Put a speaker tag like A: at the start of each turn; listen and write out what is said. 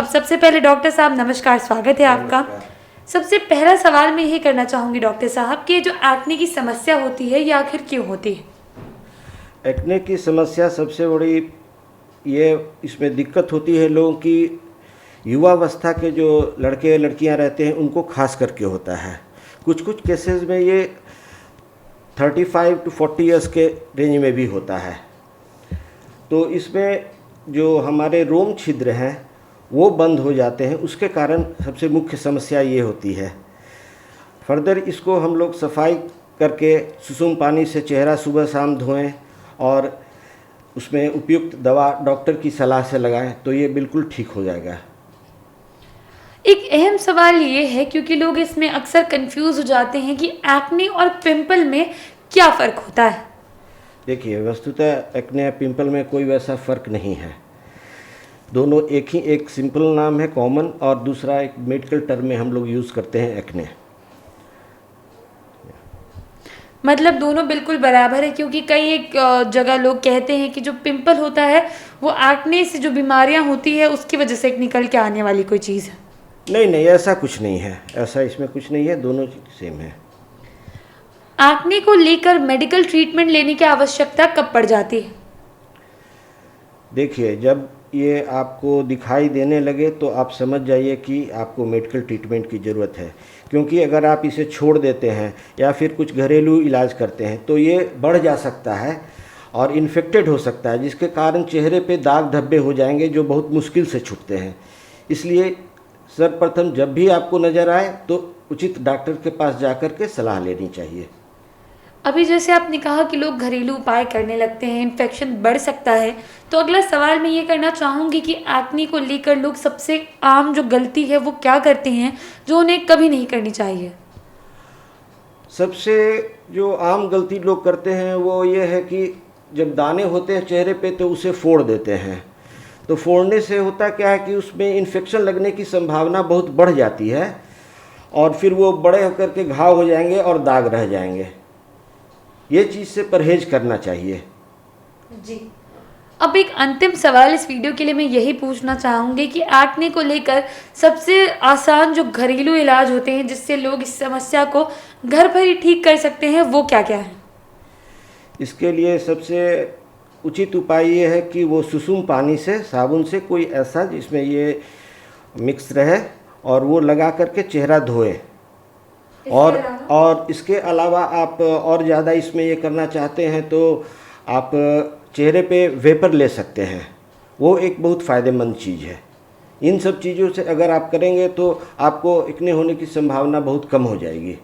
A: अब सबसे पहले डॉक्टर साहब नमस्कार, स्वागत है आपका। सबसे पहला सवाल मैं ये करना चाहूँगी डॉक्टर साहब कि जो एक्ने की समस्या होती है ये आखिर क्यों होती है?
B: एक्ने की समस्या सबसे बड़ी ये इसमें दिक्कत होती है लोगों की युवावस्था के जो लड़के लड़कियां रहते हैं उनको खास करके होता है। कुछ कुछ केसेस में ये 35 to 40 इयर्स के रेंज में भी होता है। तो इसमें जो हमारे रोम छिद्र हैं वो बंद हो जाते हैं, उसके कारण सबसे मुख्य समस्या ये होती है। फर्दर इसको हम लोग सफाई करके सुसुम पानी से चेहरा सुबह शाम धोएं और उसमें उपयुक्त दवा डॉक्टर की सलाह से लगाएं तो ये बिल्कुल ठीक हो जाएगा।
A: एक अहम सवाल ये है क्योंकि लोग इसमें अक्सर कंफ्यूज हो जाते हैं कि एक्ने और पिंपल में क्या फ़र्क होता है?
B: देखिए, वस्तुतः एक्ने या पिंपल में कोई वैसा फ़र्क नहीं है। दोनों एक सिंपल नाम है कॉमन, और दूसरा एक मेडिकल टर्म में हम लोग यूज़ करते हैं एक्ने।
A: मतलब दोनों बिल्कुल बराबर है क्योंकि कई एक जगह लोग कहते हैं कि जो पिंपल होता है वो एक्ने से जो बीमारियां होती है उसकी वजह से एक निकल के आने वाली कोई चीज़ है।
B: नहीं नहीं, ऐसा कुछ नहीं है, ऐसा इसमें कुछ नहीं है, दोनों सेम है।
A: एक्ने को लेकर मेडिकल ट्रीटमेंट लेने की आवश्यकता कब पड़ जाती है?
B: देखिए, जब ये आपको दिखाई देने लगे तो आप समझ जाइए कि आपको मेडिकल ट्रीटमेंट की ज़रूरत है। क्योंकि अगर आप इसे छोड़ देते हैं या फिर कुछ घरेलू इलाज करते हैं तो ये बढ़ जा सकता है और इन्फेक्टेड हो सकता है, जिसके कारण चेहरे पे दाग धब्बे हो जाएंगे जो बहुत मुश्किल से छूटते हैं। इसलिए सर्वप्रथम जब भी आपको नज़र आए तो उचित डॉक्टर के पास जाकर के सलाह लेनी चाहिए।
A: अभी जैसे आपने कहा कि लोग घरेलू उपाय करने लगते हैं, इन्फेक्शन बढ़ सकता है, तो अगला सवाल मैं ये करना चाहूँगी कि एक्ने को लेकर लोग सबसे आम जो गलती है वो क्या करते हैं जो उन्हें कभी नहीं करनी चाहिए?
B: सबसे जो आम गलती लोग करते हैं वो ये है कि जब दाने होते हैं चेहरे पे तो उसे फोड़ देते हैं। तो फोड़ने से होता क्या है कि उसमें इन्फेक्शन लगने की संभावना बहुत बढ़ जाती है और फिर वो बड़े होकर के घाव हो जाएंगे और दाग रह जाएंगे। ये चीज़ से परहेज करना चाहिए।
A: जी। अब एक अंतिम सवाल इस वीडियो के लिए मैं यही पूछना चाहूँगी कि एक्ने को लेकर सबसे आसान जो घरेलू इलाज होते हैं जिससे लोग इस समस्या को घर पर ही ठीक कर सकते हैं वो क्या क्या है?
B: इसके लिए सबसे उचित उपाय ये है कि वो सुसुम पानी से, साबुन से, कोई ऐसा जिसमें ये मिक्स रहे और वो लगा करके चेहरा धोए। और इसके अलावा आप और ज़्यादा इसमें ये करना चाहते हैं तो आप चेहरे पे वेपर ले सकते हैं, वो एक बहुत फ़ायदेमंद चीज़ है। इन सब चीज़ों से अगर आप करेंगे तो आपको एक्ने होने की संभावना बहुत कम हो जाएगी।